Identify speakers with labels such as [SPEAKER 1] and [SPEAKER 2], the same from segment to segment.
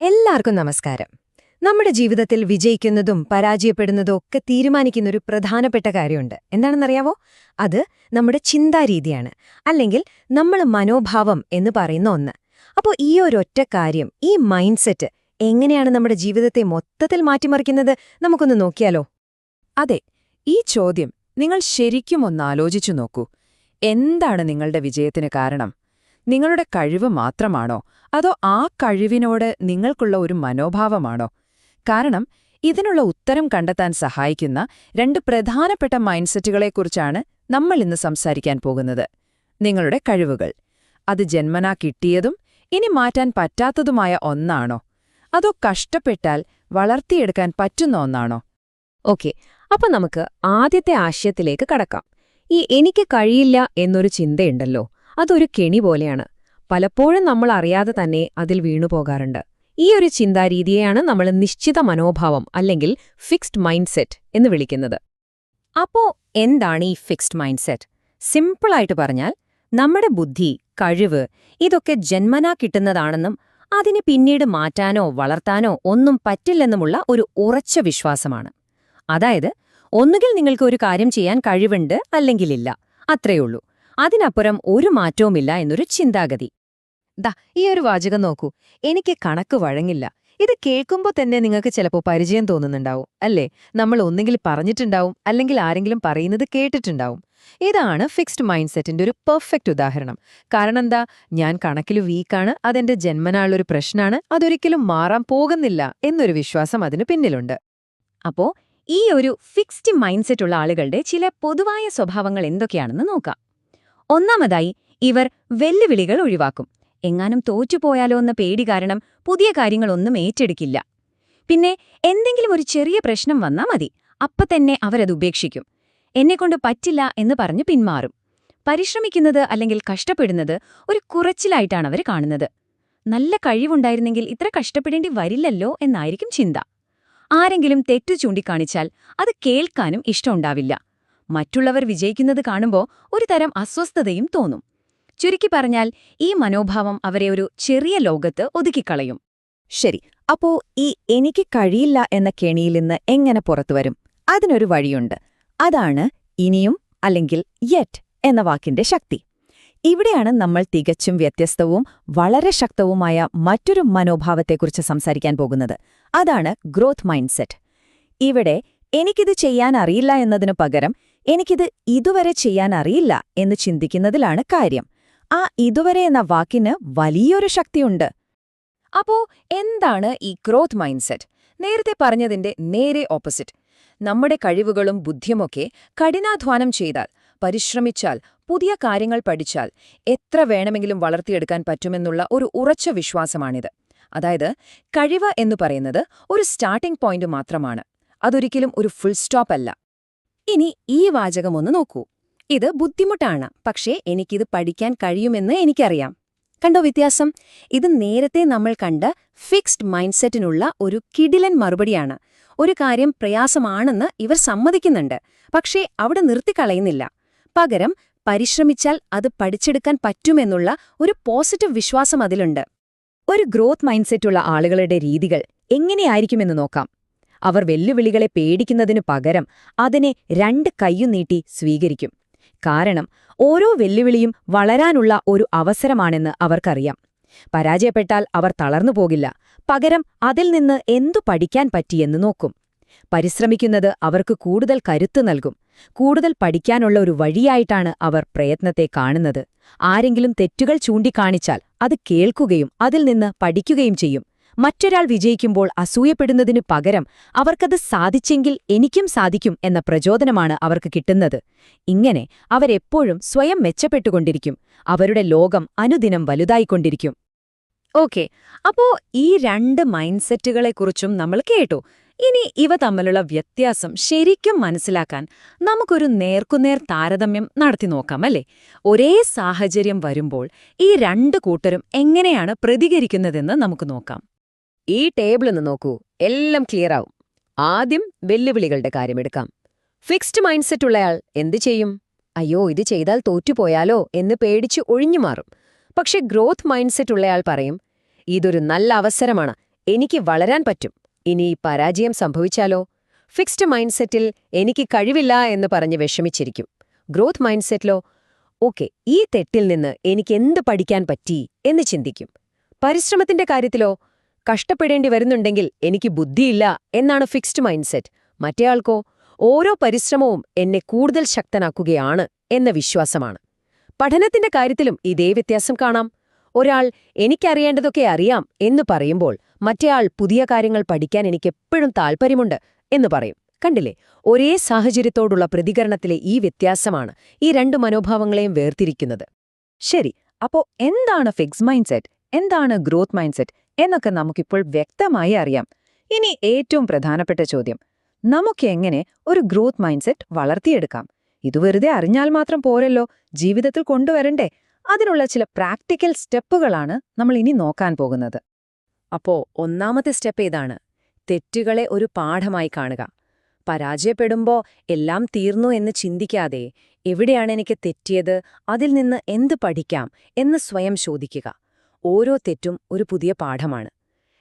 [SPEAKER 1] എല്ലാവർക്കും നമസ്കാരം. നമ്മുടെ ജീവിതത്തിൽ വിജയിക്കുന്നതും പരാജയപ്പെടുന്നതും ഒക്കെ തീരുമാനിക്കുന്ന ഒരു പ്രധാനപ്പെട്ട കാര്യമുണ്ട്. എന്താണെന്നറിയാവോ? അത് നമ്മുടെ ചിന്താരീതിയാണ്, അല്ലെങ്കിൽ നമ്മൾ മനോഭാവം എന്ന് പറയുന്ന ഒന്ന്. അപ്പോൾ ഈ ഒരൊറ്റ കാര്യം, ഈ മൈൻഡ് സെറ്റ് എങ്ങനെയാണ് നമ്മുടെ ജീവിതത്തെ മൊത്തത്തിൽ മാറ്റിമറിക്കുന്നത്? നമുക്കൊന്ന് നോക്കിയാലോ?
[SPEAKER 2] അതെ, ഈ ചോദ്യം നിങ്ങൾ ശരിക്കും ഒന്ന് ആലോചിച്ചു നോക്കൂ. എന്താണ് നിങ്ങളുടെ വിജയത്തിന് കാരണം? നിങ്ങളുടെ കഴിവ് മാത്രമാണോ, അതോ ആ കഴിവിനോട് നിങ്ങൾക്കുള്ള ഒരു മനോഭാവമാണോ? കാരണം ഇതിനുള്ള ഉത്തരം കണ്ടെത്താൻ സഹായിക്കുന്ന രണ്ട് പ്രധാനപ്പെട്ട മൈൻഡ് സെറ്റുകളെക്കുറിച്ചാണ് നമ്മൾ ഇന്ന് സംസാരിക്കാൻ പോകുന്നത്. നിങ്ങളുടെ കഴിവുകൾ, അത് ജന്മനാ കിട്ടിയതും ഇനി മാറ്റാൻ പറ്റാത്തതുമായ ഒന്നാണോ, അതോ കഷ്ടപ്പെട്ടാൽ വളർത്തിയെടുക്കാൻ പറ്റുന്ന ഒന്നാണോ?
[SPEAKER 1] ഓക്കെ, അപ്പൊ നമുക്ക് ആദ്യത്തെ ആശയത്തിലേക്ക് കടക്കാം. ഈ എനിക്ക് കഴിയില്ല എന്നൊരു ചിന്തയുണ്ടല്ലോ, അതൊരു കെണി പോലെയാണ്. പലപ്പോഴും നമ്മൾ അറിയാതെ തന്നെ അതിൽ വീണുപോകാറുണ്ട്. ഈ ഒരു ചിന്താരീതിയെയാണ് നമ്മൾ നിശ്ചിത മനോഭാവം അല്ലെങ്കിൽ ഫിക്സ്ഡ് മൈൻഡ് സെറ്റ് എന്ന് വിളിക്കുന്നത്. അപ്പോ എന്താണ് ഈ ഫിക്സ്ഡ് മൈൻഡ് സെറ്റ്? സിമ്പിളായിട്ട് പറഞ്ഞാൽ, നമ്മുടെ ബുദ്ധി, കഴിവ് ഇതൊക്കെ ജന്മനാ കിട്ടുന്നതാണെന്നും അതിനെ പിന്നീട് മാറ്റാനോ വളർത്താനോ ഒന്നും പറ്റില്ലെന്നുമുള്ള ഒരു ഉറച്ച വിശ്വാസമാണ്. അതായത്, ഒന്നുകിൽ നിങ്ങൾക്ക് ഒരു കാര്യം ചെയ്യാൻ കഴിവുണ്ട് അല്ലെങ്കിലില്ല, അത്രയുള്ളൂ. അതിനപ്പുറം ഒരു മാറ്റവുമില്ല എന്നൊരു ചിന്താഗതി. ഈ ഒരു വാചകം നോക്കൂ, എനിക്ക് കണക്ക് വഴങ്ങില്ല. ഇത് കേൾക്കുമ്പോൾ തന്നെ നിങ്ങൾക്ക് ചിലപ്പോൾ പരിചയം തോന്നുന്നുണ്ടാവും, അല്ലേ? നമ്മൾ ഒന്നെങ്കിൽ പറഞ്ഞിട്ടുണ്ടാവും, അല്ലെങ്കിൽ ആരെങ്കിലും പറയുന്നത് കേട്ടിട്ടുണ്ടാവും. ഇതാണ് ഫിക്സ്ഡ് മൈൻഡ് സെറ്റിന്റെ ഒരു പെർഫെക്റ്റ് ഉദാഹരണം. കാരണം എന്താ? ഞാൻ കണക്കിൽ വീക്കാണ്, അതെന്റെ ജന്മനാളുള്ളൊരു പ്രശ്നമാണ്, അതൊരിക്കലും മാറാൻ പോകുന്നില്ല എന്നൊരു വിശ്വാസം അതിന് പിന്നിലുണ്ട്. അപ്പോ ഈ ഒരു ഫിക്സ്ഡ് മൈൻഡ് സെറ്റുള്ള ആളുകളുടെ ചില പൊതുവായ സ്വഭാവങ്ങൾ എന്തൊക്കെയാണെന്ന് നോക്കാം. ഒന്നാമതായി, ഇവർ വെല്ലുവിളികൾ ഒഴിവാക്കും. എങ്ങാനും തോറ്റുപോയാലോ എന്ന പേടി കാരണം പുതിയ കാര്യങ്ങളൊന്നും ഏറ്റെടുക്കില്ല. പിന്നെ എന്തെങ്കിലും ഒരു ചെറിയ പ്രശ്നം വന്നാൽ മതി, തന്നെ അവരത് ഉപേക്ഷിക്കും. എന്നെക്കൊണ്ട് പറ്റില്ല എന്ന് പറഞ്ഞ് പിന്മാറും. പരിശ്രമിക്കുന്നത് അല്ലെങ്കിൽ കഷ്ടപ്പെടുന്നത് ഒരു കുറച്ചിലായിട്ടാണ് അവർ കാണുന്നത്. നല്ല കഴിവുണ്ടായിരുന്നെങ്കിൽ ഇത്ര കഷ്ടപ്പെടേണ്ടി വരില്ലല്ലോ എന്നായിരിക്കും ചിന്ത. ആരെങ്കിലും തെറ്റു ചൂണ്ടിക്കാണിച്ചാൽ അത് കേൾക്കാനും ഇഷ്ടമുണ്ടാവില്ല. മറ്റുള്ളവർ വിജയിക്കുന്നത് കാണുമ്പോൾ ഒരു തരം അസ്വസ്ഥതയും തോന്നും. ചുരുക്കി പറഞ്ഞാൽ, ഈ മനോഭാവം അവരെ ഒരു ചെറിയ ലോകത്ത് ഒതുക്കിക്കളയും.
[SPEAKER 2] ശരി, അപ്പോ ഈ എനിക്ക് കഴിയില്ല എന്ന കെണിയിൽ നിന്ന് എങ്ങനെ പുറത്തുവരും? അതിനൊരു വഴിയുണ്ട്. അതാണ് ഇനിയും അല്ലെങ്കിൽ യെറ്റ് എന്ന വാക്കിന്റെ ശക്തി. ഇവിടെയാണ് നമ്മൾ തികച്ചും വ്യത്യസ്തവും വളരെ ശക്തവുമായ മറ്റൊരു മനോഭാവത്തെക്കുറിച്ച് സംസാരിക്കാൻ പോകുന്നത്. അതാണ് ഗ്രോത്ത് മൈൻഡ് സെറ്റ്. ഇവിടെ എനിക്കിത് ചെയ്യാൻ അറിയില്ല എന്നതിനു പകരം എനിക്കിത് ഇതുവരെ ചെയ്യാൻ അറിയില്ല എന്ന് ചിന്തിക്കുന്നതിലാണ് കാര്യം. ആ ഇതുവരെ എന്ന വാക്കിന് വലിയൊരു ശക്തിയുണ്ട്.
[SPEAKER 1] അപ്പോ എന്താണ് ഈ ഗ്രോത്ത് മൈൻഡ് സെറ്റ്? നേരത്തെ പറഞ്ഞതിന്റെ നേരെ ഓപ്പോസിറ്റ്. നമ്മുടെ കഴിവുകളും ബുദ്ധിയുമൊക്കെ കഠിനാധ്വാനം ചെയ്താൽ, പരിശ്രമിച്ചാൽ, പുതിയ കാര്യങ്ങൾ പഠിച്ചാൽ എത്ര വേണമെങ്കിലും വളർത്തിയെടുക്കാൻ പറ്റുമെന്നുള്ള ഒരു ഉറച്ച വിശ്വാസമാണിത്. അതായത്, കഴിവ് എന്നു പറയുന്നത് ഒരു സ്റ്റാർട്ടിംഗ് പോയിന്റ് മാത്രമാണ്, അതൊരിക്കലും ഒരു ഫുൾ സ്റ്റോപ്പ് അല്ല. ഇനി ഈ വാചകം ഒന്ന് നോക്കൂ. ഇത് ബുദ്ധിമുട്ടാണ്, പക്ഷേ എനിക്കിത് പഠിക്കാൻ കഴിയുമെന്ന് എനിക്കറിയാം. കണ്ടോ വ്യത്യാസം? ഇത് നേരത്തെ നമ്മൾ കണ്ട ഫിക്സ്ഡ് മൈൻഡ് സെറ്റിനുള്ള ഒരു കിടിലൻ മറുപടിയാണ്. ഒരു കാര്യം പ്രയാസമാണെന്ന് ഇവർ സമ്മതിക്കുന്നുണ്ട്, പക്ഷേ അവിടെ നിർത്തിക്കളയുന്നില്ല. പകരം പരിശ്രമിച്ചാൽ അത് പഠിച്ചെടുക്കാൻ പറ്റുമെന്നുള്ള ഒരു പോസിറ്റീവ് വിശ്വാസം അതിലുണ്ട്. ഒരു ഗ്രോത്ത് മൈൻഡ് സെറ്റുള്ള ആളുകളുടെ രീതികൾ എങ്ങനെയായിരിക്കുമെന്ന് നോക്കാം. അവർ വെല്ലുവിളികളെ പേടിക്കുന്നതിനു പകരം അതിനെ രണ്ട് കൈയും നീട്ടി സ്വീകരിക്കും. കാരണം ഓരോ വെല്ലുവിളിയും വളരാനുള്ള ഒരു അവസരമാണെന്ന് അവർക്കറിയാം. പരാജയപ്പെട്ടാൽ അവർ തളർന്നു പോകില്ല, പകരം അതിൽ നിന്ന് എന്തു പഠിക്കാൻ പറ്റിയെന്ന് നോക്കും. പരിശ്രമിക്കുന്നത് അവർക്ക് കൂടുതൽ കരുത്ത് നൽകും. കൂടുതൽ പഠിക്കാനുള്ള ഒരു വഴിയായിട്ടാണ് അവർ പ്രയത്നത്തെ കാണുന്നത്. ആരെങ്കിലും തെറ്റുകൾ ചൂണ്ടിക്കാണിച്ചാൽ അത് കേൾക്കുകയും അതിൽ നിന്ന് പഠിക്കുകയും ചെയ്യും. മറ്റൊരാൾ വിജയിക്കുമ്പോൾ അസൂയപ്പെടുന്നതിനു പകരം അവർക്കത് സാധിച്ചെങ്കിൽ എനിക്കും സാധിക്കും എന്ന പ്രചോദനമാണ് അവർക്ക് കിട്ടുന്നത്. ഇങ്ങനെ അവരെപ്പോഴും സ്വയം മെച്ചപ്പെട്ടുകൊണ്ടിരിക്കും. അവരുടെ ലോകം അനുദിനം വലുതായിക്കൊണ്ടിരിക്കും. ഓക്കെ, അപ്പോ ഈ രണ്ട് മൈൻഡ് സെറ്റുകളെക്കുറിച്ചും നമ്മൾ കേട്ടു. ഇനി ഇവ തമ്മിലുള്ള വ്യത്യാസം ശരിക്കും മനസ്സിലാക്കാൻ നമുക്കൊരു നേർക്കുനേർ താരതമ്യം നടത്തി നോക്കാം, അല്ലേ? ഒരേ സാഹചര്യം വരുമ്പോൾ ഈ രണ്ട് കൂട്ടരും എങ്ങനെയാണ് പ്രതികരിക്കുന്നതെന്ന് നമുക്ക് നോക്കാം. ഈ ടേബിളൊന്ന് നോക്കൂ, എല്ലാം ക്ലിയർ ആവും. ആദ്യം വെല്ലുവിളികളുടെ കാര്യമെടുക്കാം. ഫിക്സ്ഡ് മൈൻഡ് സെറ്റുള്ളയാൾ എന്തു ചെയ്യും? അയ്യോ, ഇത് ചെയ്താൽ തോറ്റുപോയാലോ എന്ന് പേടിച്ച് ഒഴിഞ്ഞുമാറും. പക്ഷെ ഗ്രോത്ത് മൈൻഡ് സെറ്റുള്ളയാൾ പറയും, ഇതൊരു നല്ല അവസരമാണ്, എനിക്ക് വളരാൻ പറ്റും. ഇനി പരാജയം സംഭവിച്ചാലോ? ഫിക്സ്ഡ് മൈൻഡ് സെറ്റിൽ എനിക്ക് കഴിവില്ല എന്ന് പറഞ്ഞ് വിഷമിച്ചിരിക്കും. ഗ്രോത്ത് മൈൻഡ് സെറ്റിലോ ഓക്കെ, ഈ തെറ്റിൽ നിന്ന് എനിക്ക് എന്ത് പഠിക്കാൻ പറ്റി എന്ന് ചിന്തിക്കും. പരിശ്രമത്തിന്റെ കാര്യത്തിലോ കഷ്ടപ്പെടേണ്ടി വരുന്നുണ്ടെങ്കിൽ എനിക്ക് ബുദ്ധിയില്ല എന്നാണ് ഫിക്സ്ഡ് മൈൻഡ് സെറ്റ്. മറ്റേയാൾക്കോ ഓരോ പരിശ്രമവും എന്നെ കൂടുതൽ ശക്തനാക്കുകയാണ് എന്ന വിശ്വാസമാണ്. പഠനത്തിന്റെ കാര്യത്തിലും ഇതേ വ്യത്യാസം കാണാം. ഒരാൾ എനിക്കറിയേണ്ടതൊക്കെ അറിയാം എന്ന് പറയുമ്പോൾ മറ്റേയാൾ പുതിയ കാര്യങ്ങൾ പഠിക്കാൻ എനിക്കെപ്പോഴും താൽപ്പര്യമുണ്ട് എന്ന് പറയും. കണ്ടില്ലേ, ഒരേ സാഹചര്യത്തോടുള്ള പ്രതികരണത്തിലെ ഈ വ്യത്യാസമാണ് ഈ രണ്ടു മനോഭാവങ്ങളെയും വേർതിരിക്കുന്നത്.
[SPEAKER 2] ശരി, അപ്പോ എന്താണ് ഫിക്സ്ഡ് മൈൻഡ് സെറ്റ്, എന്താണ് ഗ്രോത്ത് മൈൻഡ് സെറ്റ് എന്നൊക്കെ നമുക്കിപ്പോൾ വ്യക്തമായി അറിയാം. ഇനി ഏറ്റവും പ്രധാനപ്പെട്ട ചോദ്യം, നമുക്ക് എങ്ങനെ ഒരു ഗ്രോത്ത് മൈൻഡ് സെറ്റ് വളർത്തിയെടുക്കാം? ഇത് വെറുതെ അറിഞ്ഞാൽ മാത്രം പോരല്ലോ, ജീവിതത്തിൽ കൊണ്ടുവരണ്ടേ? അതിനുള്ള ചില പ്രാക്ടിക്കൽ സ്റ്റെപ്പുകളാണ് നമ്മൾ ഇനി നോക്കാൻ പോകുന്നത്.
[SPEAKER 1] അപ്പോ ഒന്നാമത്തെ സ്റ്റെപ്പ് ഇതാണ്: തെറ്റുകളെ ഒരു പാഠമായി കാണുക. പരാജയപ്പെടുമ്പോ എല്ലാം തീർന്നു എന്ന് ചിന്തിക്കാതെ എവിടെയാണ് എനിക്ക് തെറ്റിയത്, അതിൽ നിന്ന് എന്ത് പഠിക്കാം എന്ന് സ്വയം ചോദിക്കുക. ഓരോ തെറ്റും ഒരു പുതിയ പാഠമാണ്.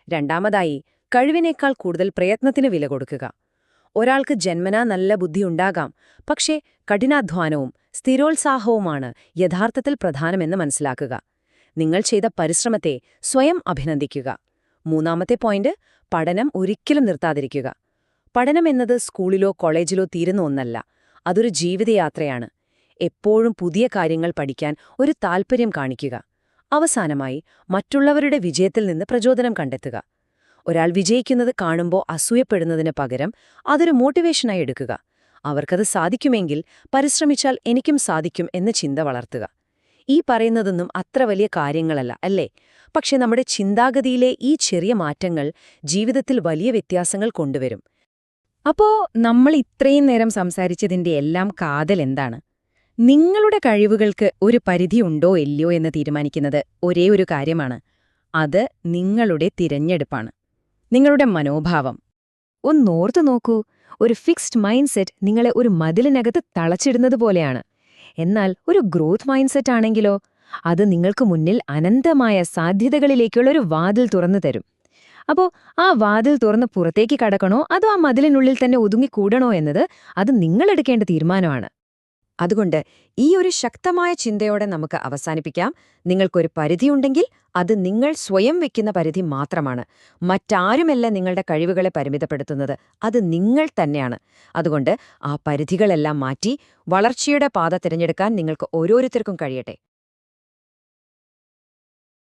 [SPEAKER 1] രണ്ടാമതായി, കഴിവിനേക്കാൾ കൂടുതൽ പ്രയത്നത്തിന് വില കൊടുക്കുക. ഒരാൾക്ക് ജന്മനാ നല്ല ബുദ്ധിയുണ്ടാകാം, പക്ഷേ കഠിനാധ്വാനവും സ്ഥിരോത്സാഹവുമാണ് യഥാർത്ഥത്തിൽ പ്രധാനമെന്ന് മനസ്സിലാക്കുക. നിങ്ങൾ ചെയ്ത പരിശ്രമത്തെ സ്വയം അഭിനന്ദിക്കുക. മൂന്നാമത്തെ പോയിന്റ്, പഠനം ഒരിക്കലും നിർത്താതിരിക്കുക. പഠനം എന്നത് സ്കൂളിലോ കോളേജിലോ തീരുന്ന ഒന്നല്ല, അതൊരു ജീവിതയാത്രയാണ്. എപ്പോഴും പുതിയ കാര്യങ്ങൾ പഠിക്കാൻ ഒരു താൽപ്പര്യം കാണിക്കുക. അവസാനമായി, മറ്റുള്ളവരുടെ വിജയത്തിൽ നിന്ന് പ്രചോദനം കണ്ടെത്തുക. ഒരാൾ വിജയിക്കുന്നത് കാണുമ്പോൾ അസൂയപ്പെടുന്നതിന് പകരം അതൊരു മോട്ടിവേഷനായി എടുക്കുക. അവർക്കത് സാധിക്കുമെങ്കിൽ പരിശ്രമിച്ചാൽ എനിക്കും സാധിക്കും എന്ന ചിന്ത വളർത്തുക. ഈ പറയുന്നതൊന്നും അത്ര വലിയ കാര്യങ്ങളല്ല, അല്ലേ? പക്ഷെ നമ്മുടെ ചിന്താഗതിയിലെ ഈ ചെറിയ മാറ്റങ്ങൾ ജീവിതത്തിൽ വലിയ വ്യത്യാസങ്ങൾ കൊണ്ടുവരും.
[SPEAKER 2] അപ്പോ നമ്മൾ ഇത്രയും നേരം സംസാരിച്ചതിന്റെ എല്ലാം കാതൽ എന്താണ്? നിങ്ങളുടെ കഴിവുകൾക്ക് ഒരു പരിധിയുണ്ടോ ഇല്ലയോ എന്ന് തീരുമാനിക്കുന്നത് ഒരേ ഒരു കാര്യമാണ്. അത് നിങ്ങളുടെ തിരഞ്ഞെടുപ്പാണ്, നിങ്ങളുടെ മനോഭാവം. ഒന്നോർത്തു നോക്കൂ, ഒരു ഫിക്സ്ഡ് മൈൻഡ് സെറ്റ് നിങ്ങളെ ഒരു മതിലിനകത്ത് തളച്ചിടുന്നത് പോലെയാണ്. എന്നാൽ ഒരു ഗ്രോത്ത് മൈൻഡ് സെറ്റ് ആണെങ്കിലോ, അത് നിങ്ങൾക്ക് മുന്നിൽ അനന്തമായ സാധ്യതകളിലേക്കുള്ളൊരു വാതിൽ തുറന്നു തരും. അപ്പോ ആ വാതിൽ തുറന്ന് പുറത്തേക്ക് കടക്കണോ അതോ ആ മതിലിനുള്ളിൽ തന്നെ ഒതുങ്ങിക്കൂടണോ എന്നത് അത് നിങ്ങളെടുക്കേണ്ട തീരുമാനമാണ്. അതുകൊണ്ട് ഈ ഒരു ശക്തമായ ചിന്തയോടെ നമുക്ക് അവസാനിപ്പിക്കാം. നിങ്ങൾക്കൊരു പരിധിയുണ്ടെങ്കിൽ അത് നിങ്ങൾ സ്വയം വെക്കുന്ന പരിധി മാത്രമാണ്. മറ്റാരുമല്ല നിങ്ങളുടെ കഴിവുകളെ പരിമിതപ്പെടുത്തുന്നത്, അത് നിങ്ങൾ തന്നെയാണ്. അതുകൊണ്ട് ആ പരിധികളെല്ലാം മാറ്റി വളർച്ചയുടെ പാത തിരഞ്ഞെടുക്കാൻ നിങ്ങൾക്ക് ഓരോരുത്തർക്കും കഴിയട്ടെ.